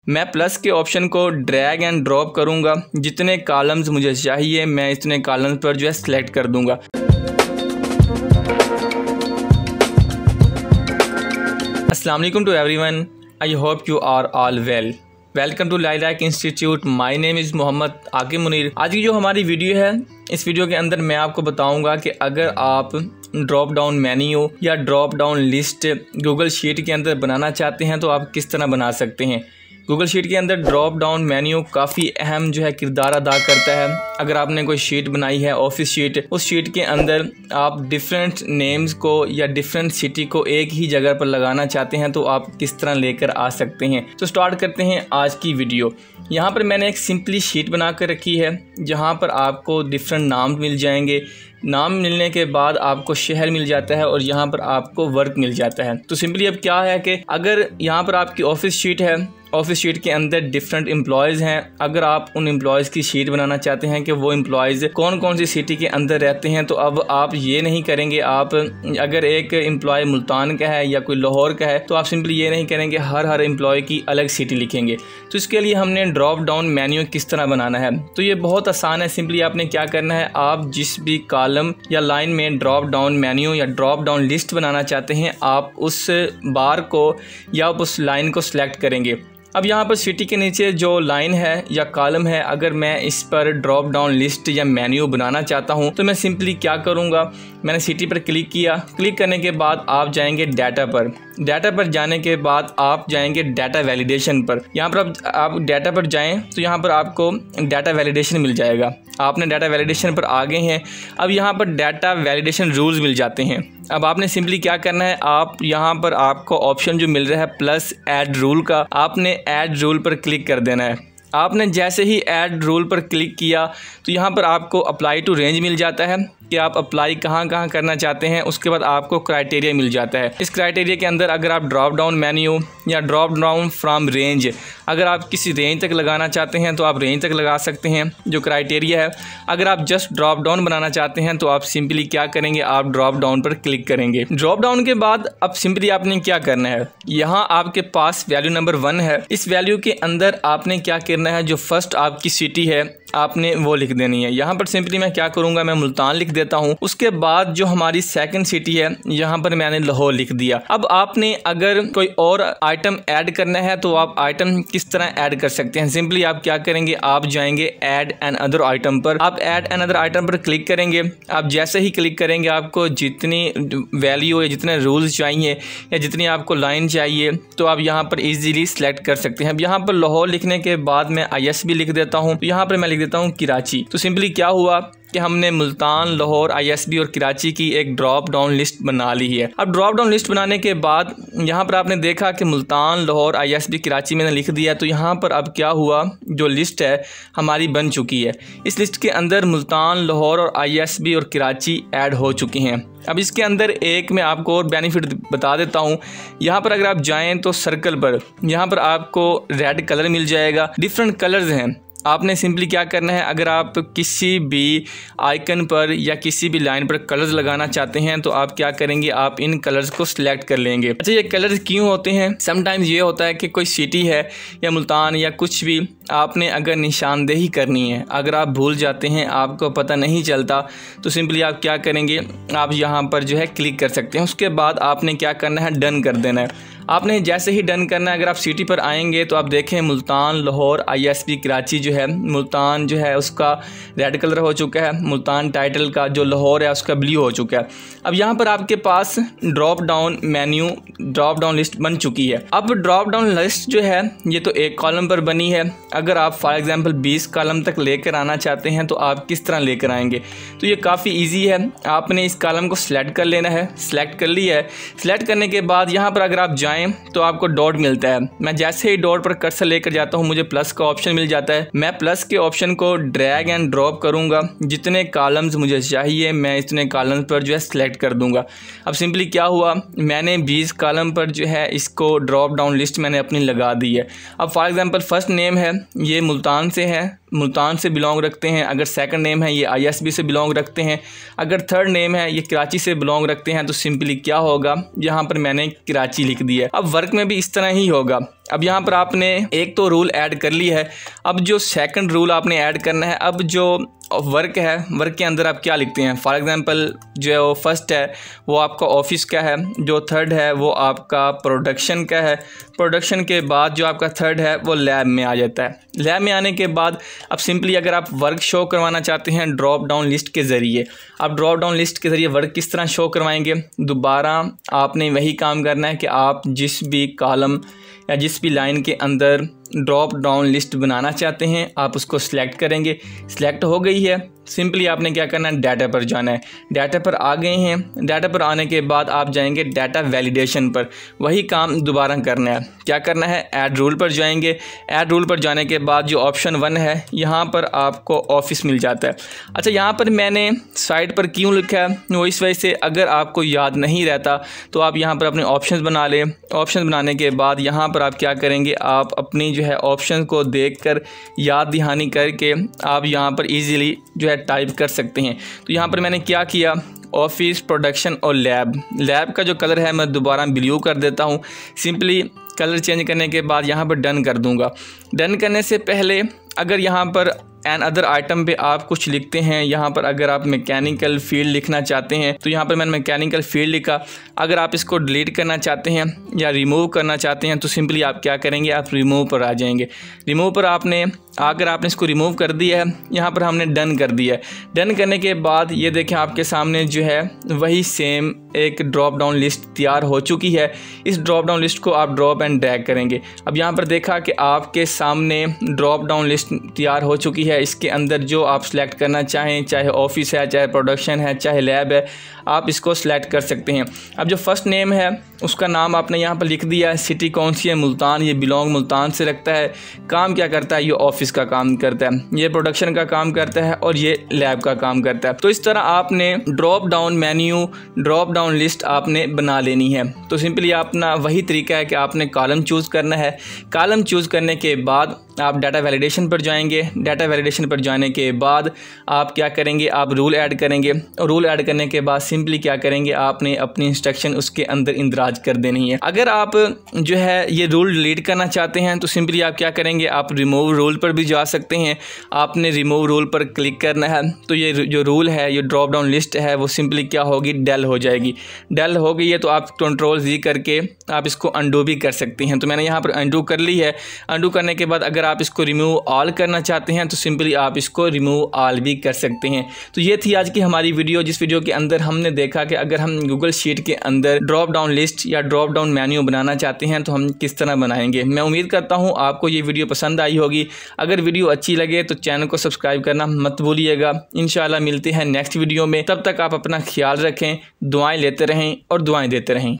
मैं प्लस के ऑप्शन को ड्रैग एंड ड्रॉप करूँगा, जितने कॉलम्स मुझे चाहिए मैं इतने कॉलम्स पर जो है सिलेक्ट कर दूँगा। अस्सलाम वालेकुम to everyone, I hope you are all well. Welcome to lilac institute. My name is Mohammad Aqib Munir. आज की जो हमारी वीडियो है, इस वीडियो के अंदर मैं आपको बताऊंगा कि अगर आप ड्रॉप डाउन मेन्यू या drop down list Google sheet के अंदर बनाना चाहते हैं तो आप किस तरह बना सकते हैं। गूगल शीट के अंदर ड्रॉप डाउन मेन्यू काफ़ी अहम जो है किरदार अदा करता है। अगर आपने कोई शीट बनाई है, ऑफिस शीट, उस शीट के अंदर आप डिफरेंट नेम्स को या डिफरेंट सिटी को एक ही जगह पर लगाना चाहते हैं तो आप किस तरह लेकर आ सकते हैं। तो स्टार्ट करते हैं आज की वीडियो। यहाँ पर मैंने एक सिंपली शीट बना कर रखी है जहाँ पर आपको डिफरेंट नाम मिल जाएंगे। नाम मिलने के बाद आपको शहर मिल जाता है और यहाँ पर आपको वर्क मिल जाता है। तो सिंपली अब क्या है कि अगर यहाँ पर आपकी ऑफिस शीट है, ऑफिस शीट के अंदर डिफरेंट एम्प्लॉयज़ हैं। अगर आप उन एम्प्लॉयज़ की शीट बनाना चाहते हैं कि वो एम्प्लॉयज़ कौन कौन सी सिटी के अंदर रहते हैं, तो अब आप ये नहीं करेंगे। आप अगर एक एम्प्लॉय मुल्तान का है या कोई लाहौर का है तो आप सिंपली ये नहीं करेंगे हर एम्प्लॉय की अलग सिटी लिखेंगे। तो इसके लिए हमने ड्रॉप डाउन मेन्यू किस तरह बनाना है, तो ये बहुत आसान है। सिंपली आपने क्या करना है, आप जिस भी कॉलम या लाइन में ड्रॉप डाउन मेन्यू या ड्रॉप डाउन लिस्ट बनाना चाहते हैं, आप उस बार को या आप उस लाइन को सिलेक्ट करेंगे। अब यहाँ पर सिटी के नीचे जो लाइन है या कॉलम है, अगर मैं इस पर ड्रॉप डाउन लिस्ट या मेन्यू बनाना चाहता हूँ तो मैं सिंपली क्या करूँगा, मैंने सिटी पर क्लिक किया। क्लिक करने के बाद आप जाएंगे डाटा पर। डाटा पर जाने के बाद आप जाएंगे डाटा वैलिडेशन पर। यहाँ पर आप डाटा पर जाएं तो यहाँ पर आपको डाटा वैलिडेशन मिल जाएगा। आपने डाटा वैलिडेशन पर आ गए हैं। अब यहाँ पर डाटा वैलिडेशन रूल्स मिल जाते हैं। अब आपने सिंपली क्या करना है, आप यहाँ पर आपको ऑप्शन जो मिल रहा है प्लस ऐड रूल का, आपने ऐड रूल पर क्लिक कर देना है। आपने जैसे ही ऐड रूल पर क्लिक किया तो यहाँ पर आपको अप्लाई टू रेंज मिल जाता है कि आप अप्लाई कहाँ कहाँ करना चाहते हैं। उसके बाद आपको क्राइटेरिया मिल जाता है। इस क्राइटेरिया के अंदर अगर आप ड्रॉप डाउन मेन्यू या ड्रॉप डाउन फ्रॉम रेंज, अगर आप किसी रेंज तक लगाना चाहते हैं तो आप रेंज तक लगा सकते हैं जो क्राइटेरिया है। अगर आप जस्ट ड्रॉप डाउन बनाना चाहते हैं तो आप सिंपली क्या करेंगे, आप ड्रॉप डाउन पर क्लिक करेंगे। ड्रॉप डाउन के बाद अब सिंपली आपने क्या करना है, यहाँ आपके पास वैल्यू नंबर 1 है। इस वैल्यू के अंदर आपने क्या करना है, जो फर्स्ट आपकी सिटी है आपने वो लिख देनी है। यहाँ पर सिंपली मैं क्या करूँगा, मैं मुल्तान लिख देता हूँ। उसके बाद जो हमारी सेकंड सिटी है यहाँ पर मैंने लाहौर लिख दिया। अब आपने अगर कोई और आइटम ऐड करना है तो आप आइटम किस तरह ऐड कर सकते हैं। सिंपली आप क्या करेंगे, आप जाएंगे ऐड एन अदर आइटम पर। आप ऐड एन अदर आइटम पर क्लिक करेंगे। आप जैसे ही क्लिक करेंगे आपको जितनी वैल्यू या जितने रूल्स चाहिए या जितनी आपको लाइन चाहिए तो आप यहाँ पर ईजीली सेलेक्ट कर सकते हैं। अब यहाँ पर लाहौर लिखने के बाद मैं ISB लिख देता हूँ। तो यहाँ पर मैं देता हूँ कराची। तो सिंपली क्या हुआ कि हमने मुल्तान, लाहौर, ISB और कराची की एक ड्रॉप डाउन लिस्ट बना ली है। अब ड्रॉप डाउन लिस्ट बनाने के बाद यहाँ पर आपने देखा कि मुल्तान, लाहौर, ISB, कराची मैंने लिख दिया। तो यहाँ पर अब क्या हुआ, जो लिस्ट है हमारी बन चुकी है। इस लिस्ट के अंदर मुल्तान, लाहौर और ISB और कराची ऐड हो चुकी हैं। अब इसके अंदर एक मैं आपको और बेनिफिट बता देता हूँ। यहाँ पर अगर आप जाएँ तो सर्कल पर यहाँ पर आपको रेड कलर मिल जाएगा। डिफरेंट कलर्स हैं। आपने सिंपली क्या करना है, अगर आप किसी भी आइकन पर या किसी भी लाइन पर कलर्स लगाना चाहते हैं तो आप क्या करेंगे, आप इन कलर्स को सिलेक्ट कर लेंगे। अच्छा, ये कलर्स क्यों होते हैं, समटाइम्स ये होता है कि कोई सिटी है या मुल्तान या कुछ भी आपने अगर निशानदेही करनी है, अगर आप भूल जाते हैं, आपको पता नहीं चलता, तो सिंपली आप क्या करेंगे, आप यहाँ पर जो है क्लिक कर सकते हैं। उसके बाद आपने क्या करना है, डन कर देना है। आपने जैसे ही डन करना है, अगर आप सिटी पर आएंगे तो आप देखें मुल्तान, लाहौर, ISB, कराची जो है, मुल्तान जो है उसका रेड कलर हो चुका है, मुल्तान टाइटल का जो लाहौर है उसका ब्लू हो चुका है। अब यहाँ पर आपके पास drop down menu, drop down list बन चुकी है। अब ड्रॉप डाउन लिस्ट जो है ये तो एक कॉलम पर बनी है। अगर आप फॉर एग्जांपल 20 कॉलम तक लेकर आना चाहते हैं तो आप किस तरह लेकर आएंगे, तो ये काफ़ी ईजी है। आपने इस कॉलम को सिलेक्ट कर लेना है। सिलेक्ट कर लिया है। सिलेक्ट करने के बाद यहाँ पर अगर आप जाएँ तो आपको डॉट मिलता है। मैं जैसे ही डॉट पर कर्सर लेकर जाता हूँ मुझे प्लस का ऑप्शन मिल जाता है। मैं प्लस के ऑप्शन को ड्रैग एंड ड्रॉप करूँगा, जितने कॉलम्स मुझे चाहिए मैं इतने कॉलम्स पर जो है सिलेक्ट कर दूँगा। अब सिंपली क्या हुआ, मैंने 20 कॉलम पर जो है इसको ड्रॉप डाउन लिस्ट मैंने अपनी लगा दी है। अब फॉर एग्जांपल फर्स्ट नेम है ये मुल्तान से है, मुल्तान से बिलोंग रखते हैं। अगर सेकंड नेम है ये ISB से बिलोंग रखते हैं। अगर थर्ड नेम है ये कराची से बिलोंग रखते हैं। तो सिंपली क्या होगा, यहाँ पर मैंने कराची लिख दिया है। अब वर्क में भी इस तरह ही होगा। अब यहाँ पर आपने एक तो रूल ऐड कर ली है। अब जो सेकंड रूल आपने ऐड करना है, अब जो वर्क है, वर्क के अंदर आप क्या लिखते हैं। फॉर एग्जांपल जो फर्स्ट है वो आपका ऑफिस का है, जो थर्ड है वो आपका प्रोडक्शन का है, प्रोडक्शन के बाद जो आपका थर्ड है वो लैब में आ जाता है। लैब में आने के बाद अब सिंपली अगर आप वर्क शो करवाना चाहते हैं ड्रॉप डाउन लिस्ट के ज़रिए, आप ड्रॉप डाउन लिस्ट के ज़रिए वर्क किस तरह शो करवाएंगे। दोबारा आपने वही काम करना है कि आप जिस भी कॉलम या जिस भी लाइन के अंदर ड्रॉप डाउन लिस्ट बनाना चाहते हैं आप उसको सिलेक्ट करेंगे। सिलेक्ट हो गई है, सिंपली आपने क्या करना है, डाटा पर जाना है। डाटा पर आ गए हैं, डाटा पर आने के बाद आप जाएंगे डाटा वैलिडेशन पर, वही काम दोबारा करना है। क्या करना है, ऐड रूल पर जाएंगे। ऐड रूल पर जाने के बाद जो ऑप्शन 1 है यहाँ पर आपको ऑफिस मिल जाता है। अच्छा, यहाँ पर मैंने साइड पर क्यों लिखा है, वो इस वजह से अगर आपको याद नहीं रहता तो आप यहाँ पर अपने ऑप्शंस बना लें। ऑप्शन बनाने के बाद यहाँ पर आप क्या करेंगे, आप अपनी जो है ऑप्शन को देखकर याद दहानी करके आप यहाँ पर इजीली जो है टाइप कर सकते हैं। तो यहाँ पर मैंने क्या किया, ऑफिस, प्रोडक्शन और लैब। लैब का जो कलर है मैं दोबारा ब्लू कर देता हूँ। सिंपली कलर चेंज करने के बाद यहाँ पर डन कर दूँगा। डन करने से पहले अगर यहाँ पर एन अदर आइटम पे आप कुछ लिखते हैं, यहाँ पर अगर आप मैकेनिकल फील्ड लिखना चाहते हैं तो यहाँ पर मैंने मैकेनिकल फील्ड लिखा। अगर आप इसको डिलीट करना चाहते हैं या रिमूव करना चाहते हैं तो सिंपली आप क्या करेंगे, आप रिमूव पर आ जाएंगे। रिमूव पर अगर आपने इसको रिमूव कर दिया है, यहाँ पर हमने डन कर दिया है। डन करने के बाद ये देखें आपके सामने जो है वही सेम एक ड्रॉप डाउन लिस्ट तैयार हो चुकी है। इस ड्रॉप डाउन लिस्ट को आप ड्रॉप एंड ड्रैग करेंगे। अब यहाँ पर देखा कि आपके सामने ड्रॉप डाउन लिस्ट तैयार हो चुकी है। इसके अंदर जो आप सिलेक्ट करना चाहें, चाहे ऑफिस है, चाहे प्रोडक्शन है, चाहे लैब है, आप इसको सिलेक्ट कर सकते हैं। अब जो फर्स्ट नेम है उसका नाम आपने यहाँ पर लिख दिया है। सिटी कौन सी है, मुल्तान, ये बिलोंग मुल्तान से रखता है। काम क्या करता है, ये ऑफिस का काम करता है, ये प्रोडक्शन का काम करता है और ये लैब का काम करता है। तो इस तरह आपने drop down menu, drop down list आपने बना लेनी है। तो सिंपली अपना वही तरीका है कि आपने कॉलम चूज़ करना है। कॉलम चूज़ करने के बाद आप डाटा वैलिडेशन पर जाएंगे। डाटा वैलिडेशन पर जाने के बाद आप क्या करेंगे, आप रूल ऐड करेंगे। और रूल ऐड करने के बाद सिंपली क्या करेंगे, आपने अपनी इंस्ट्रक्शन उसके अंदर इंदराज कर देनी है। अगर आप जो है ये रूल डिलीट करना चाहते हैं तो सिंपली आप क्या करेंगे, आप रिमूव रूल पर भी जा सकते हैं। आपने रिमूव रूल पर क्लिक करना है तो ये जो रूल है, ये ड्रॉप डाउन लिस्ट है, वो सिंपली क्या होगी, डेल हो जाएगी। डेल हो गई है तो आप Ctrl+Z करके आप इसको अंडू भी कर सकते हैं। तो मैंने यहाँ पर अंडू कर ली है। अंडू करने के बाद अगर आप इसको रिमूव ऑल करना चाहते हैं तो सिंपली आप इसको रिमूव ऑल भी कर सकते हैं। तो ये थी आज की हमारी वीडियो, जिस वीडियो के अंदर हमने देखा कि अगर हम गूगल शीट के अंदर ड्रॉप डाउन लिस्ट या ड्रॉप डाउन मेन्यू बनाना चाहते हैं तो हम किस तरह बनाएंगे। मैं उम्मीद करता हूँ आपको ये वीडियो पसंद आई होगी। अगर वीडियो अच्छी लगे तो चैनल को सब्सक्राइब करना मत भूलिएगा। इंशाल्लाह मिलते हैं नेक्स्ट वीडियो में। तब तक आप अपना ख्याल रखें, दुआएं लेते रहें और दुआएं देते रहें।